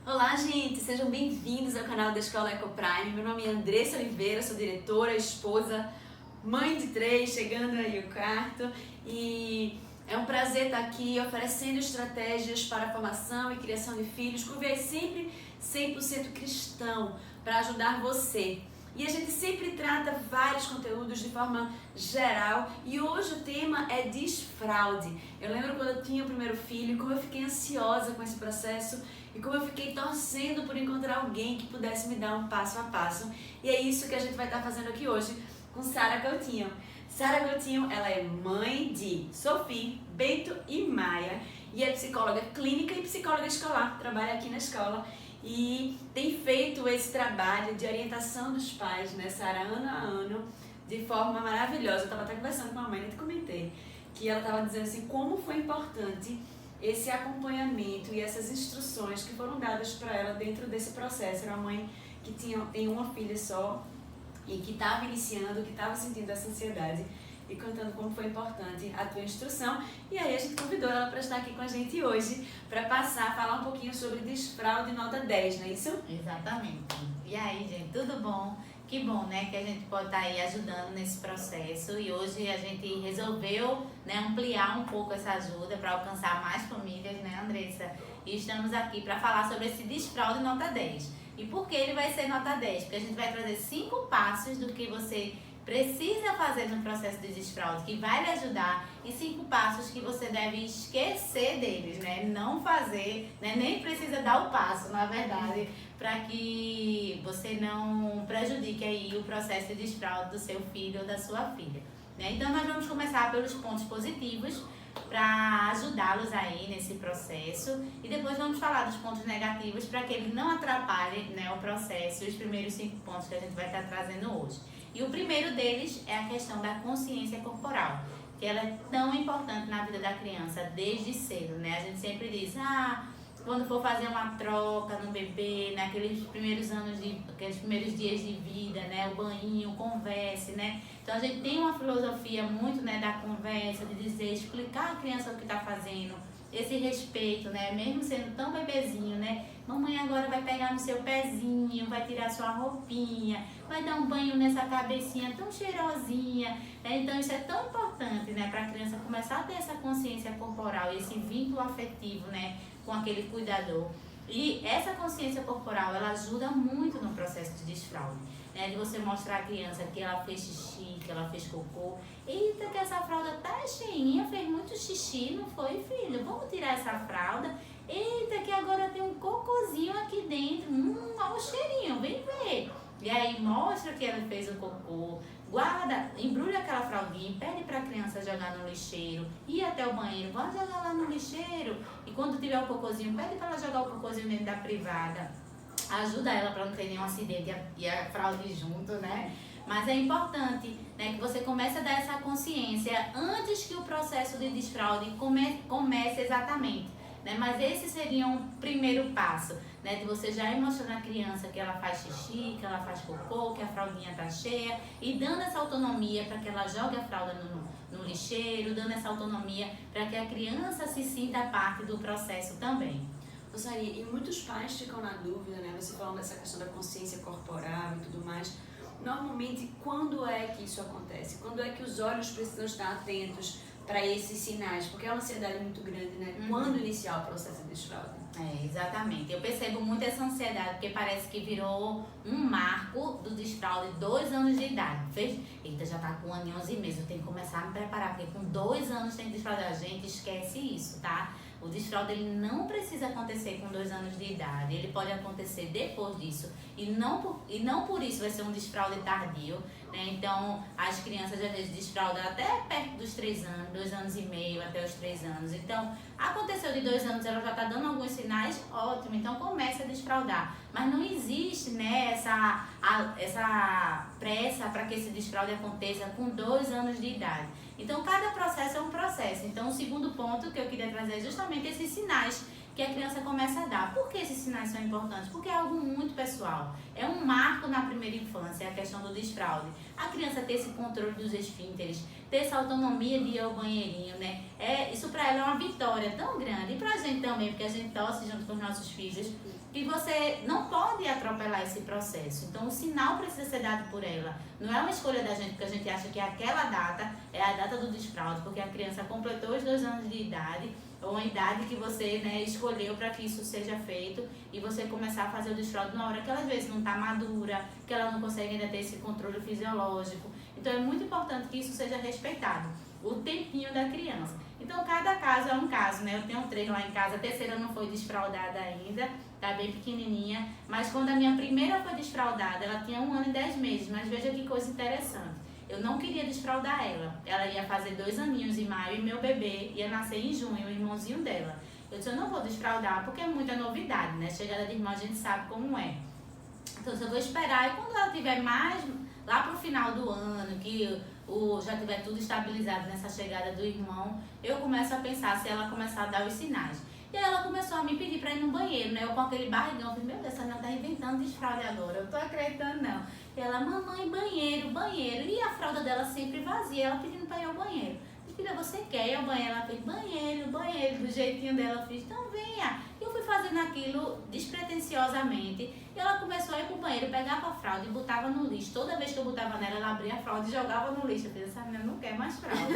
Olá, gente! Sejam bem-vindos ao canal da Escola Ecoprime. Meu nome é Andressa Oliveira, sou diretora, esposa, mãe de 3, chegando aí o quarto. E é um prazer estar aqui oferecendo estratégias para a formação e criação de filhos com viés sempre 100% cristão, para ajudar você. E a gente sempre trata vários conteúdos de forma geral e hoje o tema é desfraude. Eu lembro quando eu tinha o primeiro filho, como eu fiquei ansiosa com esse processo e como eu fiquei torcendo por encontrar alguém que pudesse me dar um passo a passo. E é isso que a gente vai estar fazendo aqui hoje com Sara Coutinho. Sara Coutinho, ela é mãe de Sophie, Bento e Maia e é psicóloga clínica e psicóloga escolar, trabalha aqui na escola. E tem feito esse trabalho de orientação dos pais, né, Sara, ano a ano, de forma maravilhosa. Eu estava até conversando com a mãe, nem te comentei, que ela estava dizendo assim, como foi importante esse acompanhamento e essas instruções que foram dadas para ela dentro desse processo. Era uma mãe que tem uma filha só e que estava iniciando, que estava sentindo essa ansiedade e contando como foi importante a tua instrução. E aí a gente convidou ela para estar aqui com a gente hoje, para falar um pouquinho sobre desfraude nota 10, não é isso? Exatamente. E aí, gente, tudo bom? Que bom, né, que a gente pode estar aí ajudando nesse processo e hoje a gente resolveu, né, ampliar um pouco essa ajuda para alcançar mais famílias, né, Andressa? E estamos aqui para falar sobre esse desfraude nota 10. E por que ele vai ser nota 10? Porque a gente vai trazer 5 passos do que você precisa fazer no processo de desfraude, que vai lhe ajudar, e 5 passos que você deve esquecer deles, né? Não fazer, né? Nem precisa dar o passo, na verdade, para que você não prejudique aí o processo de desfraude do seu filho ou da sua filha, né? Então nós vamos começar pelos pontos positivos para ajudá-los aí nesse processo e depois vamos falar dos pontos negativos para que ele não atrapalhe, né, o processo e os primeiros 5 pontos que a gente vai estar trazendo hoje. E o primeiro deles é a questão da consciência corporal, que ela é tão importante na vida da criança desde cedo, né? A gente sempre diz, quando for fazer uma troca no bebê, naqueles primeiros aqueles primeiros dias de vida, né? O banhinho, converse, né? Então a gente tem uma filosofia muito, né, da conversa, de dizer, explicar à criança o que está fazendo, esse respeito, né? Mesmo sendo tão bebezinho, né? Mamãe agora vai pegar no seu pezinho, vai tirar sua roupinha, vai dar um banho nessa cabecinha tão cheirosinha, né? Então isso é tão importante, né, para a criança começar a ter essa consciência corporal e esse vínculo afetivo, né, com aquele cuidador. E essa consciência corporal, ela ajuda muito no processo de desfraude, né, de você mostrar à criança que ela fez xixi, que ela fez cocô. Eita, que essa fralda tá cheinha, fez muito xixi, não foi, filho? Vamos tirar essa fralda. Eita, que agora tem um cocôzinho aqui dentro. Olha o cheirinho, vem ver. E aí mostra que ela fez o cocô, guarda, embrulha aquela fraldinha, pede para a criança jogar no lixeiro, ir até o banheiro, vai jogar lá no lixeiro. E quando tiver o cocôzinho, pede para ela jogar o cocôzinho dentro da privada. Ajuda ela para não ter nenhum acidente e a fralda junto, né? Mas é importante, né, que você comece a dar essa consciência antes que o processo de desfraude comece exatamente, né? Mas esse seria um primeiro passo, né, de você já ir mostrando à criança que ela faz xixi, que ela faz cocô, que a fraldinha tá cheia e dando essa autonomia para que ela jogue a fralda no lixeiro, dando essa autonomia para que a criança se sinta parte do processo também. Rosaria, e muitos pais ficam na dúvida, né? Você falando dessa questão da consciência corporal e tudo mais. Normalmente, quando é que isso acontece? Quando é que os olhos precisam estar atentos para esses sinais? Porque é uma ansiedade muito grande, né? Quando iniciar o processo de desfraude? Exatamente. Eu percebo muito essa ansiedade, porque parece que virou um marco do desfraude 2 anos de idade. Eita, já tá com 1 ano e 11 meses, eu tenho que começar a me preparar, porque com 2 anos tem que desfraudar. A gente esquece isso, tá? O desfraude ele não precisa acontecer com 2 anos de idade, ele pode acontecer depois disso e não por isso vai ser um desfraude tardio, né? Então as crianças às vezes desfraudam até perto dos 3 anos, 2 anos e meio até os 3 anos. Então aconteceu de 2 anos, ela já está dando alguns sinais, ótimo, então comece a desfraudar. Mas não existe, né, essa pressa para que esse desfraude aconteça com 2 anos de idade. Então cada processo é um processo. Então o segundo ponto que eu queria trazer é justamente esses sinais que a criança começa a dar. Por que esses sinais são importantes? Porque é algo muito pessoal. É um marco na primeira infância, a questão do desfraude. A criança ter esse controle dos esfínteres, ter essa autonomia de ir ao banheirinho, né? Isso para ela é uma vitória tão grande. E pra gente também, porque a gente torce junto com os nossos filhos, que você não pode atropelar esse processo. Então o sinal precisa ser dado por ela. Não é uma escolha da gente, porque a gente acha que aquela data é a data do desfraude, porque a criança completou os 2 anos de idade, ou uma idade que você, né, escolheu para que isso seja feito, e você começar a fazer o desfraude na hora que ela às vezes não está madura, que ela não consegue ainda ter esse controle fisiológico. Então é muito importante que isso seja respeitado, o tempinho da criança. Então cada caso é um caso, né? Eu tenho 3 lá em casa, a terceira não foi desfraudada ainda, tá bem pequenininha, mas quando a minha primeira foi desfraudada, ela tinha 1 ano e 10 meses, mas veja que coisa interessante. Eu não queria desfraudar ela. Ela ia fazer 2 aninhos em maio e meu bebê ia nascer em junho, o irmãozinho dela. Eu disse, eu não vou desfraudar porque é muita novidade, né? Chegada de irmã a gente sabe como é. Então eu vou esperar e quando ela tiver mais, lá pro final do ano, que já tiver tudo estabilizado nessa chegada do irmão, eu começo a pensar se ela começar a dar os sinais. E aí ela começou a me pedir pra ir no banheiro, né? Eu com aquele barrigão, eu falei, meu Deus, essa menina tá inventando desfraude agora, eu tô acreditando não. E ela, mamãe, banheiro, banheiro. E a fralda dela sempre vazia, ela pedindo pra ir ao banheiro. Eu falei, filha, você quer ir ao banheiro? Ela fez, banheiro, banheiro, do jeitinho dela. Eu fiz, então venha. E eu fui fazendo aquilo despretensiosamente. E ela começou a ir pro banheiro, pegava a fralda e botava no lixo. Toda vez que eu botava nela, ela abria a fralda e jogava no lixo. Eu falei, essa menina não quer mais fralda.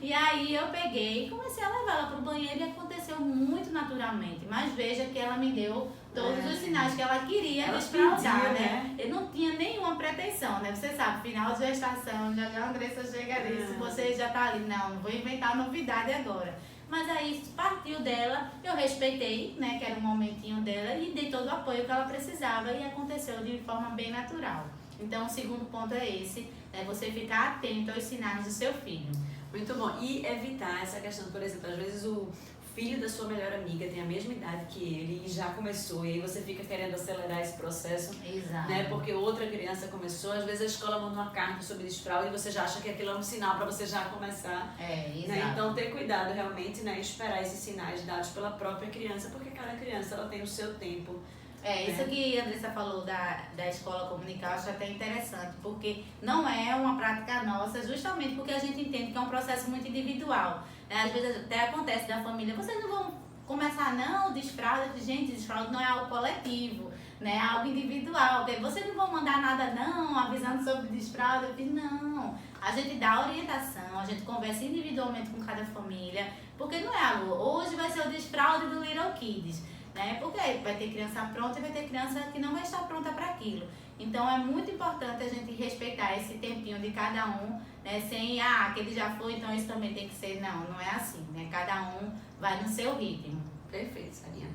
E aí eu peguei e comecei a levar ela pro banheiro e aconteceu muito naturalmente. Mas veja que ela me deu todos os sinais que ela queria desfraudar, né? Eu não tinha nenhuma pretensão, né? Você sabe, final de gestação, já a Andressa chega nisso, você já tá ali, não vou inventar novidade agora. Mas aí partiu dela, eu respeitei, né, que era o momentinho dela e dei todo o apoio que ela precisava e aconteceu de forma bem natural. Então o segundo ponto é esse, é você ficar atento aos sinais do seu filho. Muito bom. E evitar essa questão, por exemplo, às vezes o filho da sua melhor amiga tem a mesma idade que ele e já começou, e aí você fica querendo acelerar esse processo. Exato. Né? Porque outra criança começou, às vezes a escola manda uma carta sobre desfraude e você já acha que aquilo é um sinal para você já começar. Exato. Né? Então ter cuidado realmente, né? Esperar esses sinais dados pela própria criança, porque cada criança ela tem o seu tempo. Isso que a Andressa falou da escola comunicar, eu acho até interessante, porque não é uma prática nossa, justamente porque a gente entende que é um processo muito individual. Às vezes até acontece da família, vocês não vão começar não, desfraude, gente, desfraude não é algo coletivo, né? É algo individual, vocês não vão mandar nada não, avisando sobre desfraude, eu digo, não, a gente dá orientação, a gente conversa individualmente com cada família, porque não é algo, hoje vai ser o desfraude do Little Kids, né? Porque vai ter criança pronta e vai ter criança que não vai estar pronta para aquilo. Então é muito importante a gente respeitar esse tempinho de cada um, né? Sem, aquele já foi, então isso também tem que ser. Não é assim, né? Cada um vai no seu ritmo. Perfeito, Sarinha.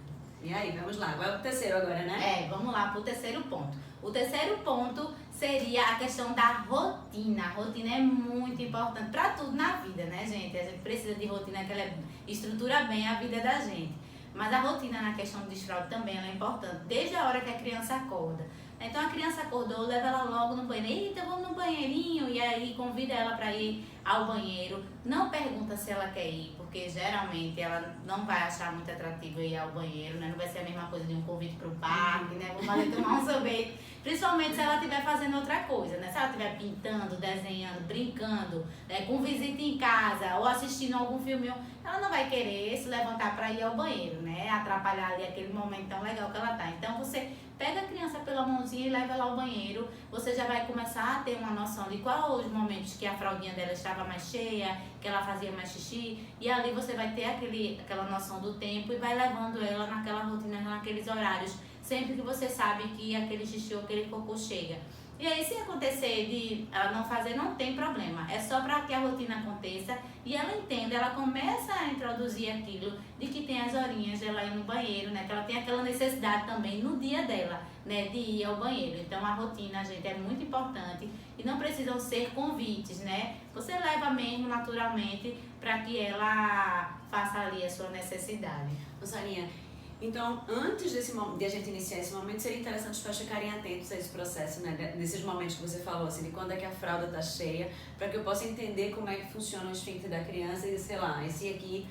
E aí, vamos lá. Vai pro terceiro agora, né? Vamos lá pro terceiro ponto. O terceiro ponto seria a questão da rotina. A rotina é muito importante para tudo na vida, né, gente? A gente precisa de rotina, que ela estrutura bem a vida da gente. Mas a rotina na questão do desfraude também ela é importante, desde a hora que a criança acorda. Então a criança acordou, leva ela logo no banheiro, eita, vamos no banheirinho, e aí convida ela para ir ao banheiro. Não pergunta se ela quer ir, porque geralmente ela não vai achar muito atrativo ir ao banheiro, né? Não vai ser a mesma coisa de um convite para o parque, né? Vamos ali tomar um sorvete. Principalmente se ela estiver fazendo outra coisa, né? Se ela estiver pintando, desenhando, brincando, né? Com visita em casa ou assistindo algum filme, ela não vai querer se levantar para ir ao banheiro, né? Atrapalhar ali aquele momento tão legal que ela tá. Então você pega a criança pela mãozinha e leva ela ao banheiro, você já vai começar a ter uma noção de quais os momentos que a fraldinha dela estava mais cheia, que ela fazia mais xixi, e ali você vai ter aquela noção do tempo e vai levando ela naquela rotina, naqueles horários, sempre que você sabe que aquele xixi ou aquele cocô chega. E aí, se acontecer de ela não fazer, não tem problema. É só para que a rotina aconteça e ela entenda, ela começa a introduzir aquilo de que tem as horinhas dela ir no banheiro, né? Que ela tem aquela necessidade também no dia dela, né? De ir ao banheiro. Então, a rotina, gente, é muito importante e não precisam ser convites, né? Você leva mesmo naturalmente para que ela faça ali a sua necessidade. Sarinha, então, antes de a gente iniciar esse momento, seria interessante os pais ficarem atentos a esse processo, né? Desses momentos que você falou, assim, de quando é que a fralda tá cheia, para que eu possa entender como é que funciona o esfíncter da criança e, sei lá, esse aqui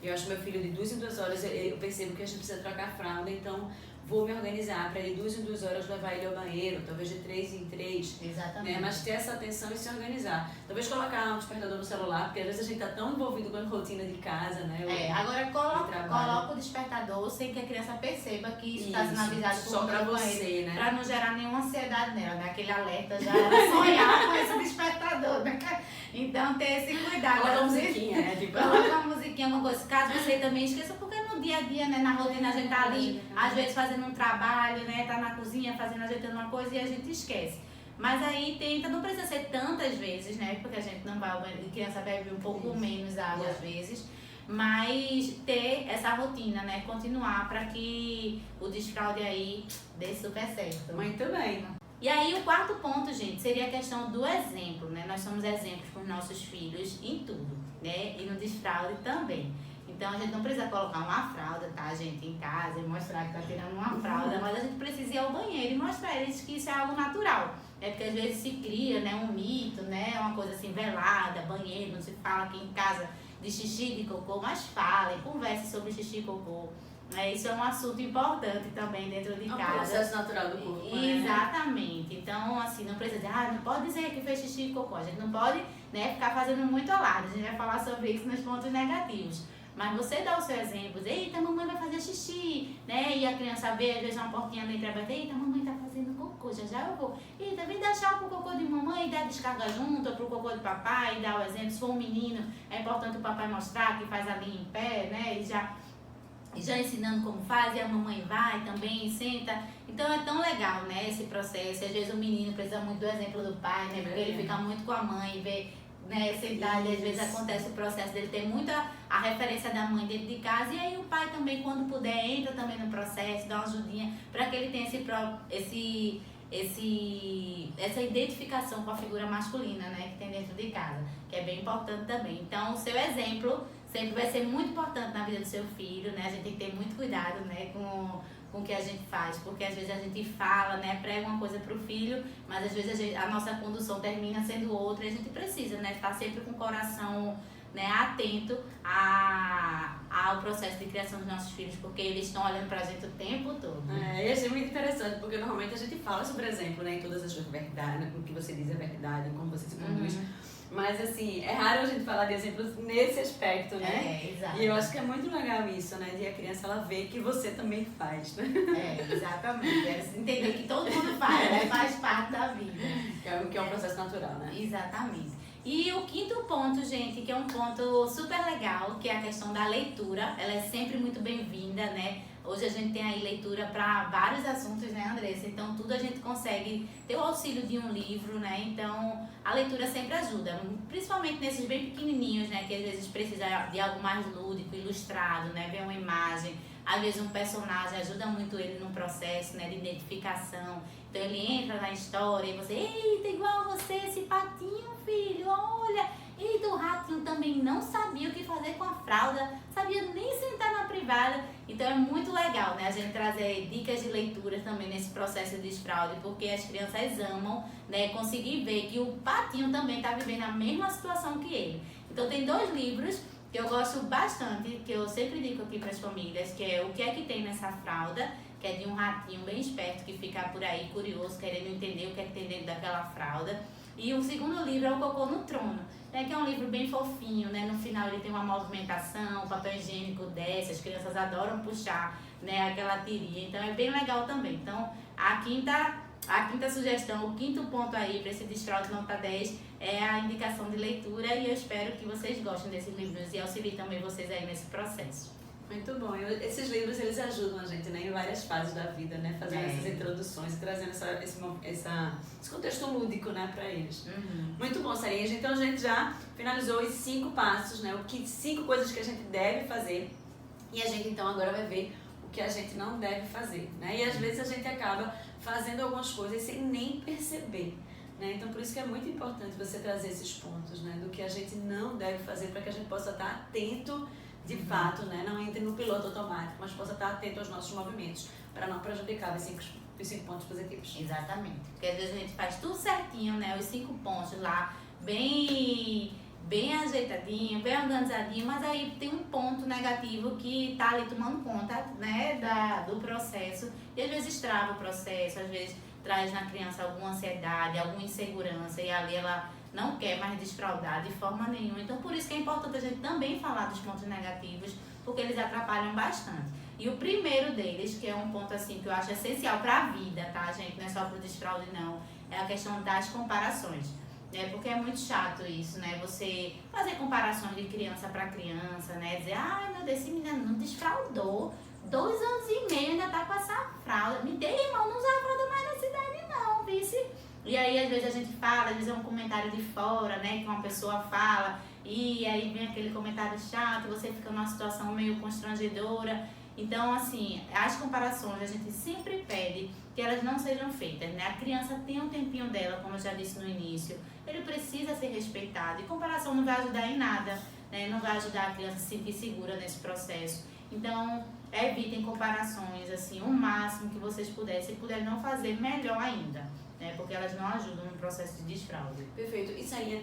Eu acho que meu filho de 2 em 2 horas, eu percebo que a gente precisa trocar a fralda, então vou me organizar para de 2 em 2 horas levar ele ao banheiro, talvez de 3 em 3. Exatamente. Né? Mas ter essa atenção e se organizar. Talvez colocar um despertador no celular, porque às vezes a gente tá tão envolvido com a rotina de casa, né? Agora coloca o despertador sem que a criança perceba que isso está sendo avisado por só para você, né? Para não gerar nenhuma ansiedade nela, né? Aquele alerta já ela sonhar com esse despertador, né? Então ter esse cuidado. Coloca uma musiquinha, né? Tipo, coloca uma musiquinha, alguma coisa. Caso você também esqueça, porque no dia a dia, né? Na rotina a gente tá ali, às vezes fazendo um trabalho, né? Tá na cozinha ajeitando uma coisa e a gente esquece. Mas aí tenta, não precisa ser tantas vezes, né? Porque a gente não vai, a criança bebe um pouco menos água às vezes. Mas ter essa rotina, né? Continuar para que o desfraude aí dê super certo. Muito bem. E aí o quarto ponto, gente, seria a questão do exemplo, né? Nós somos exemplos para os nossos filhos em tudo, né? E no desfraude também. Então a gente não precisa colocar uma fralda, tá, gente, em casa e mostrar que tá tirando uma fralda, mas a gente precisa ir ao banheiro e mostrar a eles que isso é algo natural. É porque às vezes se cria, né, um mito, né, uma coisa assim velada, banheiro, não se fala aqui em casa de xixi e de cocô, mas falem, conversem sobre xixi e cocô. Isso é um assunto importante também dentro de casa. É um processo natural do corpo, Exatamente. Né? Então, assim, não precisa dizer, não pode dizer que fez xixi e cocô. A gente não pode, né, ficar fazendo muito alarde. A gente vai falar sobre isso nos pontos negativos. Mas você dá o seu exemplo, eita, mamãe vai fazer xixi, né? E a criança vê, às vezes, uma portinha ali entreaberta, eita, mamãe tá fazendo cocô, já eu vou. Eita, vem dar tchau pro cocô de mamãe, dá descarga junto, ou pro cocô de papai, dá o exemplo. Se for um menino, é importante o papai mostrar que faz ali em pé, né? E já ensinando como faz, e a mamãe vai também, senta. Então é tão legal, né, esse processo. Às vezes o menino precisa muito do exemplo do pai, né? Porque ele fica muito com a mãe, vê, né, sentar, e às vezes acontece o processo dele ter muita a referência da mãe dentro de casa, e aí o pai também, quando puder, entra também no processo, dá uma ajudinha para que ele tenha essa identificação com a figura masculina, né, que tem dentro de casa, que é bem importante também. Então, o seu exemplo sempre vai ser muito importante na vida do seu filho, né? A gente tem que ter muito cuidado, né, com o que a gente faz, porque às vezes a gente fala, né, prega uma coisa pro filho, mas às vezes a nossa condução termina sendo outra, e a gente precisa, né, estar sempre com o coração, né, atento ao processo de criação dos nossos filhos, porque eles estão olhando pra gente o tempo todo. E achei muito interessante, porque normalmente a gente fala sobre exemplo, né, em todas as verdades, né, o que você diz é verdade, como você se conduz. Mas, assim, é raro a gente falar de exemplos nesse aspecto, né? Exato. E eu acho que é muito legal isso, né? De a criança, ela ver que você também faz, né? Exatamente. Entender que todo mundo faz, né? Faz parte da vida. Que é um processo natural, né? Exatamente. E o quinto ponto, gente, que é um ponto super legal, que é a questão da leitura. Ela é sempre muito bem-vinda, né? Hoje a gente tem aí leitura para vários assuntos, né, Andressa? Então, tudo a gente consegue ter o auxílio de um livro, né? Então, a leitura sempre ajuda, principalmente nesses bem pequenininhos, né? Que às vezes precisa de algo mais lúdico, ilustrado, né? Ver uma imagem, às vezes um personagem ajuda muito ele no processo, né, de identificação. Então, ele entra na história e você, eita, igual você, esse patinho, filho, olha... Eita, o ratinho também não sabia o que fazer com a fralda, sabia nem sentar na privada. Então é muito legal, né, a gente trazer dicas de leitura também nesse processo de desfraude, porque as crianças amam, né, conseguir ver que o patinho também está vivendo a mesma situação que ele. Então tem 2 livros que eu gosto bastante, que eu sempre digo aqui para as famílias, que é O que é que tem nessa fralda, que é de um ratinho bem esperto que fica por aí curioso, querendo entender o que é que tem dentro daquela fralda. E o segundo livro é O Cocô no Trono, né, que é um livro bem fofinho, né? No final ele tem uma movimentação, o papel higiênico desce, as crianças adoram puxar, né, aquela tirinha, então é bem legal também. Então a quinta sugestão, o quinto ponto aí para esse desfraude nota 10 é a indicação de leitura, e eu espero que vocês gostem desses livros e auxiliem também vocês aí nesse processo. Muito bom. Esses livros, eles ajudam a gente, né, em várias fases da vida, né, fazendo essas introduções, trazendo esse contexto lúdico, né, para eles. Muito bom, Sarinha. Então a gente já finalizou os 5 passos, né, 5 coisas que a gente deve fazer, e a gente então agora vai ver o que a gente não deve fazer, né, e às vezes a gente acaba fazendo algumas coisas sem nem perceber. Né? Então, por isso que é muito importante você trazer esses pontos, né, do que a gente não deve fazer, para que a gente possa estar atento de fato, né, não entre no piloto automático, mas possa estar atento aos nossos movimentos, para não prejudicar os 5 pontos positivos. Exatamente, porque às vezes a gente faz tudo certinho, né, os 5 pontos lá, bem bem ajeitadinho, bem organizadinho, mas aí tem um ponto negativo que tá ali tomando conta, né, do processo, e às vezes trava o processo, às vezes traz na criança alguma ansiedade, alguma insegurança, e ali ela não quer mais desfraudar de forma nenhuma. Então, por isso que é importante a gente também falar dos pontos negativos, porque eles atrapalham bastante. E o primeiro deles, que é um ponto assim que eu acho essencial para a vida, tá, gente? Não é só para o desfraude, não. É a questão das comparações. Né? Porque é muito chato isso, né? Você fazer comparações de criança para criança, né? Dizer, ai meu Deus, esse menino não desfraudou. 2 anos e meio ainda tá com essa fralda. Me dê, irmão, não usa a fralda mais na cidade, não, vice. E aí, às vezes, a gente fala, às vezes é um comentário de fora, né? Que uma pessoa fala, e aí vem aquele comentário chato, você fica numa situação meio constrangedora. Então, assim, as comparações a gente sempre pede que elas não sejam feitas, né? A criança tem um tempinho dela, como eu já disse no início, ele precisa ser respeitado. E comparação não vai ajudar em nada, né? Não vai ajudar a criança a se sentir segura nesse processo. Então, evitem comparações, assim, o máximo que vocês puderem. Se puderem não fazer, melhor ainda, né? Porque elas não ajudam no processo de desfraude. Perfeito. E Sarinha,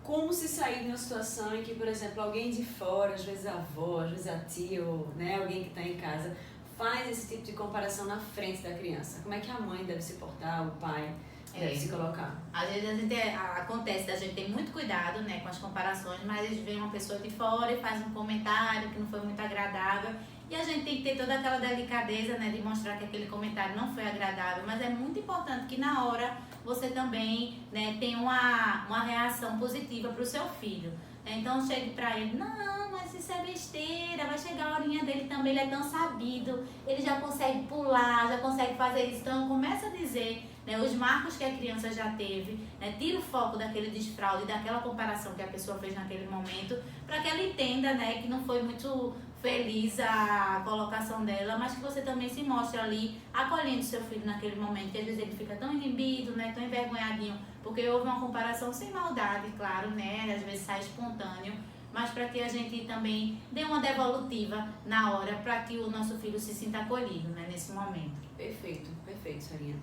como se sair de uma situação em que, por exemplo, alguém de fora, às vezes a avó, às vezes a tia, ou né, alguém que está em casa, faz esse tipo de comparação na frente da criança? Como é que a mãe deve se portar, o pai deve se colocar? Às vezes acontece da gente ter muito cuidado, né, com as comparações, mas vem uma pessoa de fora e faz um comentário que não foi muito agradável. E a gente tem que ter toda aquela delicadeza, né, de mostrar que aquele comentário não foi agradável, mas é muito importante que na hora você também, né, tenha uma reação positiva para o seu filho. Então chegue para ele, não, mas isso é besteira, vai chegar a horinha dele também, ele é tão sabido, ele já consegue pular, já consegue fazer isso. Então começa a dizer, né, os marcos que a criança já teve, né, tira o foco daquele desfraude, daquela comparação que a pessoa fez naquele momento, para que ela entenda, né, que não foi muito feliz a colocação dela, mas que você também se mostre ali acolhendo seu filho naquele momento, que às vezes ele fica tão inibido, né, tão envergonhadinho, porque houve uma comparação sem maldade, claro, né, às vezes sai espontâneo, mas para que a gente também dê uma devolutiva na hora, para que o nosso filho se sinta acolhido, né, nesse momento. Perfeito, perfeito, Sarinha.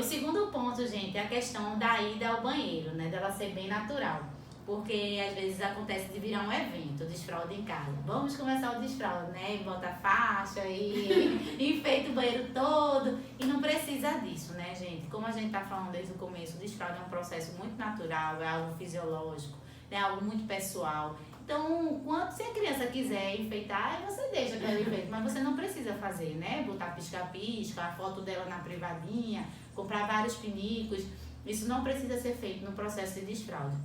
O segundo ponto, gente, é a questão da ida ao banheiro, né, dela ser bem natural. Porque às vezes acontece de virar um evento, desfraude em casa. Vamos começar o desfraude, né? E bota faixa e enfeita o banheiro todo. E não precisa disso, né, gente? Como a gente tá falando desde o começo, o desfraude é um processo muito natural, é algo fisiológico, é algo muito pessoal. Então, se a criança quiser enfeitar, você deixa que ela enfeite, mas você não precisa fazer, né? Botar pisca-pisca, a foto dela na privadinha, comprar vários pinicos. Isso não precisa ser feito no processo de desfraude.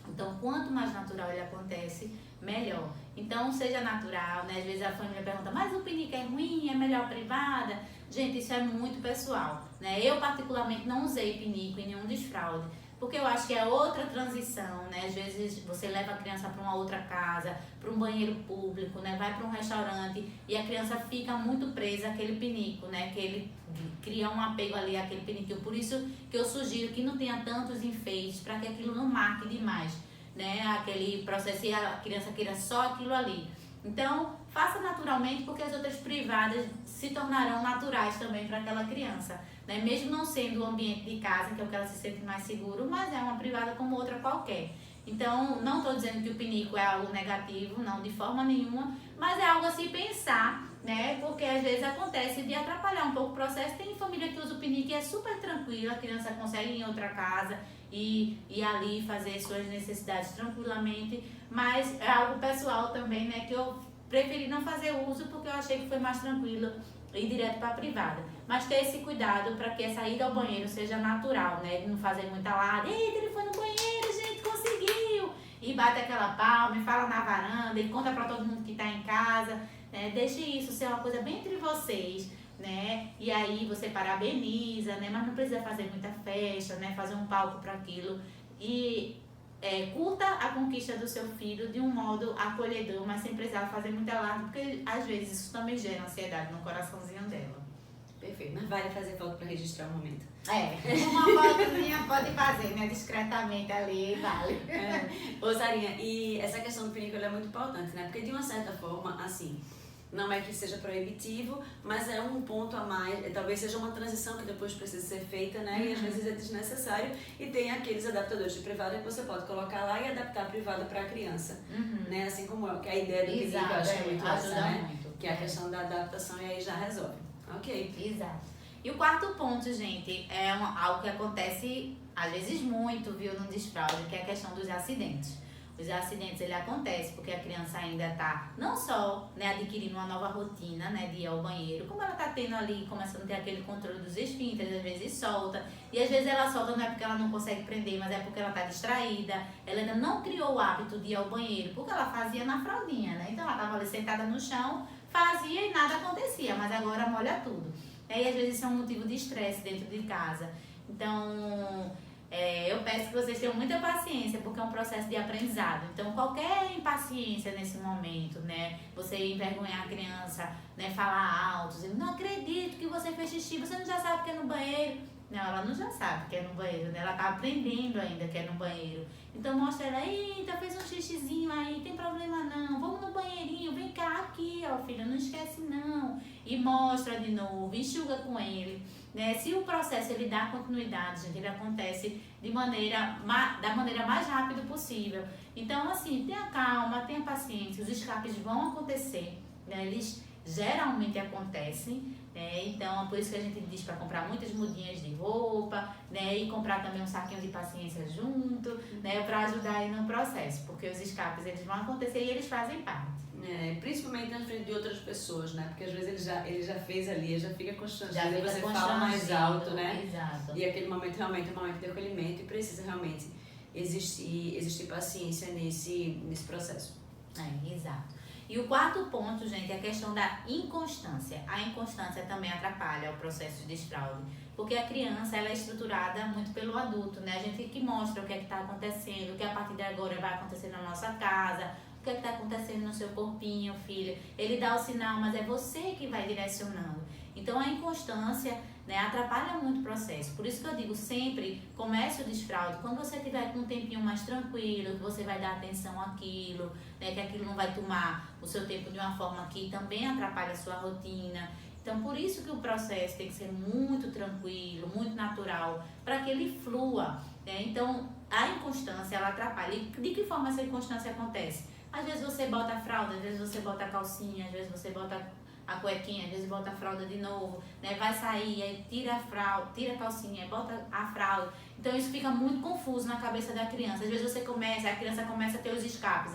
Então, quanto mais natural ele acontece, melhor. Então, seja natural, né? Às vezes a família pergunta, mas o pinico é ruim, é melhor privada? Gente, isso é muito pessoal, né? Eu, particularmente, não usei pinico em nenhum desfraude, porque eu acho que é outra transição, né? Às vezes você leva a criança para uma outra casa, para um banheiro público, né? Vai para um restaurante e a criança fica muito presa àquele pinico, né? Que ele cria um apego ali àquele piniquinho. Por isso que eu sugiro que não tenha tantos enfeites, para que aquilo não marque demais, né? Aquele processo e a criança queira só aquilo ali. Então, faça naturalmente, porque as outras privadas se tornarão naturais também para aquela criança, né? Mesmo não sendo o ambiente de casa, que é o que ela se sente mais seguro, mas é uma privada como outra qualquer. Então, não estou dizendo que o pinico é algo negativo, não, de forma nenhuma, mas é algo a se pensar, né? Porque às vezes acontece de atrapalhar um pouco o processo. Tem família que usa o pinico e é super tranquila, a criança consegue ir em outra casa e ali fazer suas necessidades tranquilamente, mas é algo pessoal também, né? Que eu preferi não fazer uso porque eu achei que foi mais tranquilo ir direto para a privada. Mas ter esse cuidado para que essa ida ao banheiro seja natural, né? De não fazer muita alarde. Eita, ele foi no banheiro, gente, conseguiu! E bate aquela palma, e fala na varanda, e conta para todo mundo que está em casa, né? Deixe isso ser uma coisa bem entre vocês, né? E aí você parabeniza, né? Mas não precisa fazer muita festa, né? Fazer um palco para aquilo. E curta a conquista do seu filho de um modo acolhedor, mas sem precisar fazer muita alarde, porque às vezes isso também gera ansiedade no coraçãozinho dela. Perfeito, mas vale fazer foto para registrar o momento. Uma fotozinha pode fazer, né? Discretamente ali, vale. Ô Sarinha, e essa questão do pinico é muito importante, né? Porque de uma certa forma, assim, não é que seja proibitivo, mas é um ponto a mais, talvez seja uma transição que depois precisa ser feita, né? E às vezes é desnecessário, e tem aqueles adaptadores de privada que você pode colocar lá e adaptar a privada para a criança, né? Assim como que a ideia do que eu acho que é muito essa, né? Muito. Que é a questão da adaptação e aí já resolve. Ok. Exato. E o quarto ponto, gente, é algo que acontece às vezes muito, viu, no desfraude, que é a questão dos acidentes. Os acidentes, ele acontece porque a criança ainda está não só, né, adquirindo uma nova rotina, né, de ir ao banheiro, como ela está tendo ali, começando a ter aquele controle dos esfíncteres, às vezes solta, e às vezes ela solta não é porque ela não consegue prender, mas é porque ela está distraída, ela ainda não criou o hábito de ir ao banheiro, porque ela fazia na fraldinha, né, então ela estava ali sentada no chão, fazia e nada acontecia, mas agora molha tudo. E às vezes isso é um motivo de estresse dentro de casa. Então, eu peço que vocês tenham muita paciência, porque é um processo de aprendizado. Então, qualquer impaciência nesse momento, né? Você envergonhar a criança, né? Falar alto, dizer, não acredito que você fez xixi, você não já sabe que é no banheiro. Não, ela não já sabe que é no banheiro, né? Ela tá aprendendo ainda que é no banheiro. Então, mostra ela, eita, fez um xixizinho aí, tem problema não, vamos no banheirinho, vem cá, aqui, ó, filha, não esquece não. E mostra de novo, enxuga com ele. Né? Se o processo ele dá continuidade, gente, ele acontece da maneira mais rápida possível. Então, assim, tenha calma, tenha paciência, os escapes vão acontecer, né? Eles geralmente acontecem, né? Então, por isso que a gente diz para comprar muitas mudinhas de roupa, né? E comprar também um saquinho de paciência junto, né? Para ajudar aí no processo, porque os escapes eles vão acontecer e eles fazem parte. Principalmente na frente de outras pessoas, né? Porque às vezes ele já fez ali, já fica constrangido, Já fica você fala mais alto, né? Exato. E aquele momento realmente é um momento de acolhimento e precisa realmente existir paciência nesse processo. Exato. E o quarto ponto, gente, é a questão da inconstância. A inconstância também atrapalha o processo de desfraude, porque a criança ela é estruturada muito pelo adulto, né? A gente que mostra o que é que está acontecendo, o que a partir de agora vai acontecer na nossa casa, o que é que está acontecendo no seu corpinho, filha. Ele dá o sinal, mas é você que vai direcionando. Então, a inconstância, né, atrapalha muito o processo. Por isso que eu digo sempre, comece o desfraude. Quando você tiver com um tempinho mais tranquilo, que você vai dar atenção àquilo, né, que aquilo não vai tomar o seu tempo de uma forma que também atrapalha a sua rotina. Então, por isso que o processo tem que ser muito tranquilo, muito natural, para que ele flua, né? Então, a inconstância, ela atrapalha. E de que forma essa inconstância acontece? Às vezes você bota a fralda, às vezes você bota a calcinha, às vezes você bota a cuequinha, às vezes bota a fralda de novo, né? Vai sair, aí tira a fralda, tira a calcinha, bota a fralda. Então isso fica muito confuso na cabeça da criança. Às vezes a criança começa a ter os escapes.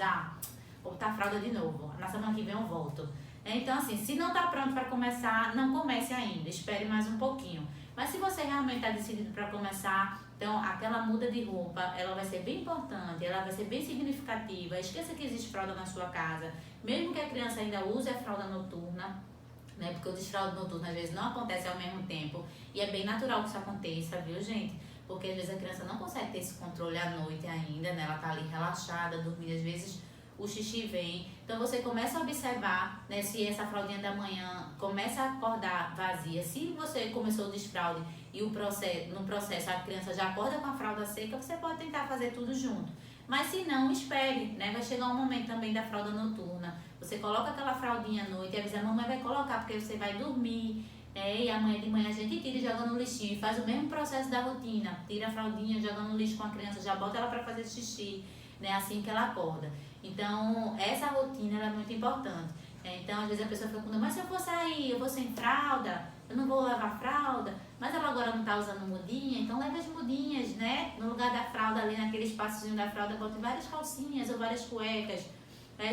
Vou botar a fralda de novo, na semana que vem eu volto. Então assim, se não está pronto para começar, não comece ainda, espere mais um pouquinho. Mas se você realmente está decidido para começar, então aquela muda de roupa, ela vai ser bem importante, ela vai ser bem significativa. Esqueça que existe fralda na sua casa, mesmo que a criança ainda use a fralda noturna, né? Porque o desfraude noturno às vezes não acontece ao mesmo tempo e é bem natural que isso aconteça, viu, gente? Porque às vezes a criança não consegue ter esse controle à noite ainda, né? Ela tá ali relaxada, dormindo, às vezes o xixi vem. Então você começa a observar, né, se essa fraldinha da manhã começa a acordar vazia. Se você começou o desfraude e no processo a criança já acorda com a fralda seca, você pode tentar fazer tudo junto. Mas se não, espere, né? Vai chegar um momento também da fralda noturna. Você coloca aquela fraldinha à noite e avisa, a mamãe vai colocar, porque você vai dormir. E amanhã de manhã a gente tira e joga no lixinho. E faz o mesmo processo da rotina. Tira a fraldinha, joga no lixo com a criança, já bota ela para fazer xixi, né? Assim que ela acorda. Então, essa rotina ela é muito importante. Então, às vezes a pessoa fica com, mas se eu for sair, eu vou sem fralda, eu não vou levar fralda, mas ela agora não está usando mudinha, então leva as mudinhas, né? No lugar da fralda, ali naquele espaçozinho da fralda, bote várias calcinhas ou várias cuecas.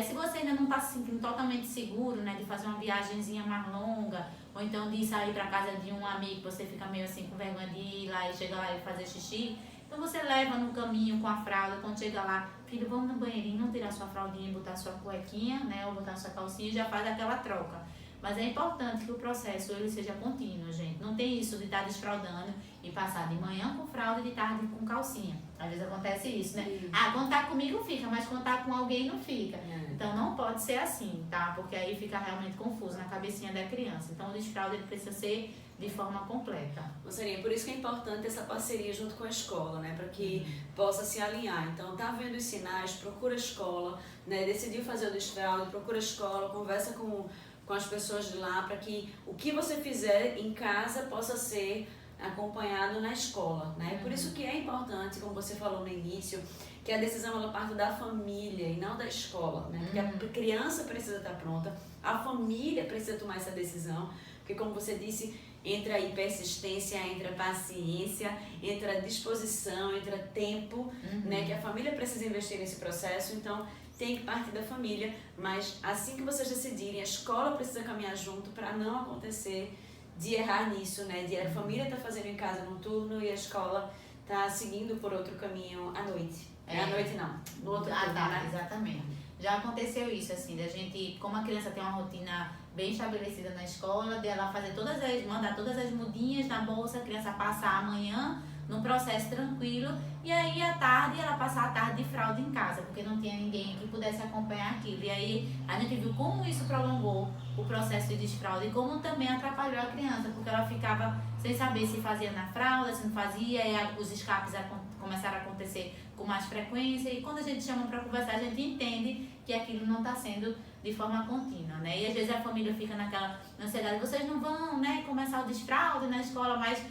Se você ainda não está se sentindo totalmente seguro, né, de fazer uma viagenzinha mais longa, ou então de sair para casa de um amigo, você fica meio assim com vergonha de ir lá e chegar lá e fazer xixi, então você leva no caminho com a fralda, quando chega lá, filho, vamos no banheirinho, tirar sua fraldinha e botar sua cuequinha, né, ou botar sua calcinha e já faz aquela troca. Mas é importante que o processo ele seja contínuo, gente. Não tem isso de estar desfraldando e passar de manhã com fralda e de tarde com calcinha. Às vezes acontece isso, né? Quando tá comigo fica, mas quando tá com alguém não fica. Então não pode ser assim, tá? Porque aí fica realmente confuso na cabecinha da criança. Então o desfraude ele precisa ser de forma completa. Moçarinha, por isso que é importante essa parceria junto com a escola, né? Para que possa se alinhar. Então, tá vendo os sinais, procura a escola, né? Decidiu fazer o desfraude, procura a escola, conversa com com as pessoas de lá, para que o que você fizer em casa possa ser acompanhado na escola, né? Por isso que é importante, como você falou no início, que a decisão ela parte da família e não da escola, né? Porque a criança precisa estar pronta, a família precisa tomar essa decisão, porque como você disse, entra aí persistência, entra paciência, entra disposição, entra tempo, né? Que a família precisa investir nesse processo, então tem que partir da família, mas assim que vocês decidirem, a escola precisa caminhar junto para não acontecer de errar nisso, né? De a família tá fazendo em casa num turno e a escola tá seguindo por outro caminho à noite. À noite não, no outro turno, né? Exatamente. Já aconteceu isso, assim, da gente, como a criança tem uma rotina bem estabelecida na escola, dela fazer mandar todas as mudinhas na bolsa, a criança passar amanhã num processo tranquilo, e aí à tarde ela passar a tarde de fralda em casa, porque não tinha ninguém que pudesse acompanhar aquilo. E aí a gente viu como isso prolongou o processo de desfralda e como também atrapalhou a criança, porque ela ficava sem saber se fazia na fralda, se não fazia, e os escapes começaram a acontecer com mais frequência, e quando a gente chama para conversar, a gente entende que aquilo não está sendo de forma contínua, né? E às vezes a família fica naquela ansiedade, vocês não vão, né, começar o desfralde na escola, mas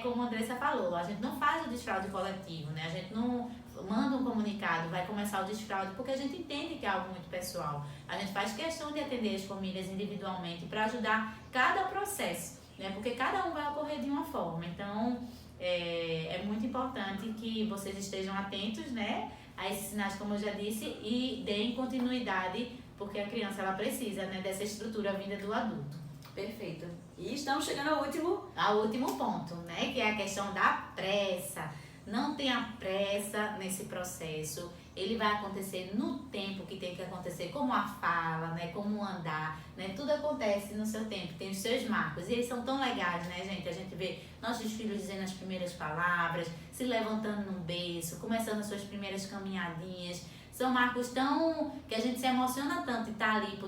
como a Andressa falou, a gente não faz o desfraude coletivo, né? A gente não manda um comunicado, vai começar o desfraude, porque a gente entende que é algo muito pessoal. A gente faz questão de atender as famílias individualmente para ajudar cada processo, né? Porque cada um vai ocorrer de uma forma. Então, é muito importante que vocês estejam atentos, né, a esses sinais, como eu já disse, e deem continuidade, porque a criança ela precisa, né, dessa estrutura vinda do adulto. Perfeito. E estamos chegando ao último ponto, né? Que é a questão da pressa. Não tenha pressa nesse processo. Ele vai acontecer no tempo que tem que acontecer, como a fala, né? Como o andar, né? Tudo acontece no seu tempo, tem os seus marcos. E eles são tão legais, né, gente? A gente vê nossos filhos dizendo as primeiras palavras, se levantando num berço, começando as suas primeiras caminhadinhas. São marcos tão que a gente se emociona tanto em estar ali,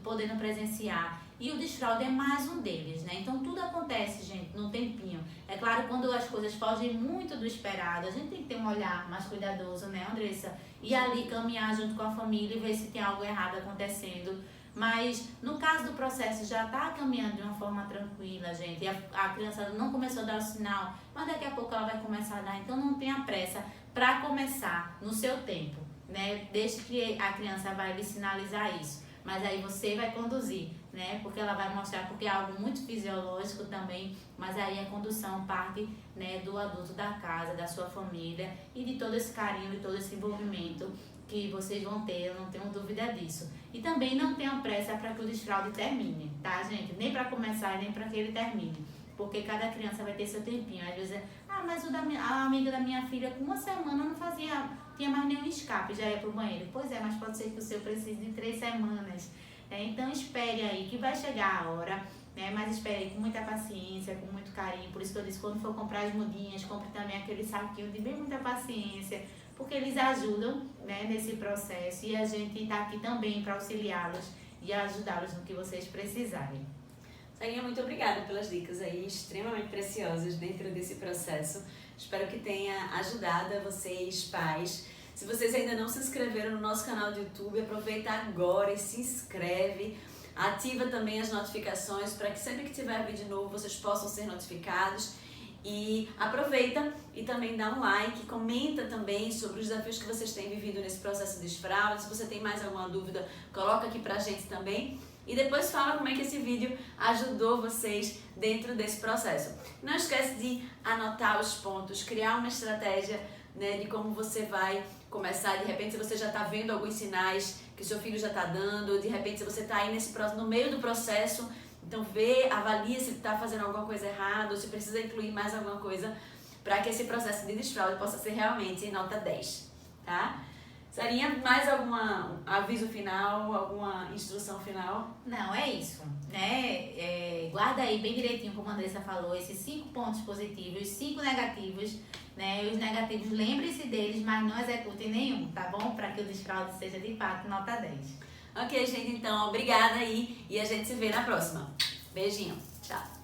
podendo presenciar. E o desfraude é mais um deles, né? Então tudo acontece, gente, no tempinho. É claro, quando as coisas fogem muito do esperado, a gente tem que ter um olhar mais cuidadoso, né, Andressa? E ali caminhar junto com a família e ver se tem algo errado acontecendo. Mas no caso do processo já está caminhando de uma forma tranquila, gente. E a criança não começou a dar o sinal, mas daqui a pouco ela vai começar a dar. Então não tenha pressa para começar no seu tempo, né? Deixe que a criança vai lhe sinalizar isso. Mas aí você vai conduzir, né? Porque ela vai mostrar, porque é algo muito fisiológico também, mas aí a condução parte, né, do adulto da casa, da sua família e de todo esse carinho e todo esse envolvimento que vocês vão ter, eu não tenho dúvida disso. E também não tenham pressa para que o desfraude termine, tá, gente? Nem para começar e nem para que ele termine. Porque cada criança vai ter seu tempinho. Às vezes, mas a amiga da minha filha com uma semana não tinha mais nenhum escape, já ia pro banheiro. Pois é, mas pode ser que o seu precise de 3 semanas. Então espere aí, que vai chegar a hora, né? Mas espere aí com muita paciência, com muito carinho. Por isso que eu disse, quando for comprar as mudinhas, compre também aquele saquinho de bem muita paciência, porque eles ajudam, né, nesse processo. E a gente está aqui também para auxiliá-los e ajudá-los no que vocês precisarem. Sarinha, muito obrigada pelas dicas aí, extremamente preciosas dentro desse processo. Espero que tenha ajudado a vocês, pais. Se vocês ainda não se inscreveram no nosso canal do YouTube, aproveita agora e se inscreve. Ativa também as notificações para que sempre que tiver vídeo novo vocês possam ser notificados. E aproveita e também dá um like, comenta também sobre os desafios que vocês têm vivido nesse processo de desfraude. Se você tem mais alguma dúvida, coloca aqui pra gente também. E depois fala como é que esse vídeo ajudou vocês dentro desse processo. Não esquece de anotar os pontos, criar uma estratégia, né, de como você vai começar. De repente, se você já está vendo alguns sinais que o seu filho já está dando, de repente, se você está aí no meio do processo, então avalia se está fazendo alguma coisa errada, ou se precisa incluir mais alguma coisa para que esse processo de desfraude possa ser realmente nota 10, tá? Sarinha, mais algum aviso final, alguma instrução final? Não, é isso, né? Guarda aí bem direitinho, como a Andressa falou, esses 5 pontos positivos, 5 negativos, né? Os negativos, lembre-se deles, mas não executem nenhum, tá bom? Para que o desfraude seja de fato nota 10. Ok, gente, então, obrigada aí e a gente se vê na próxima. Beijinho, tchau.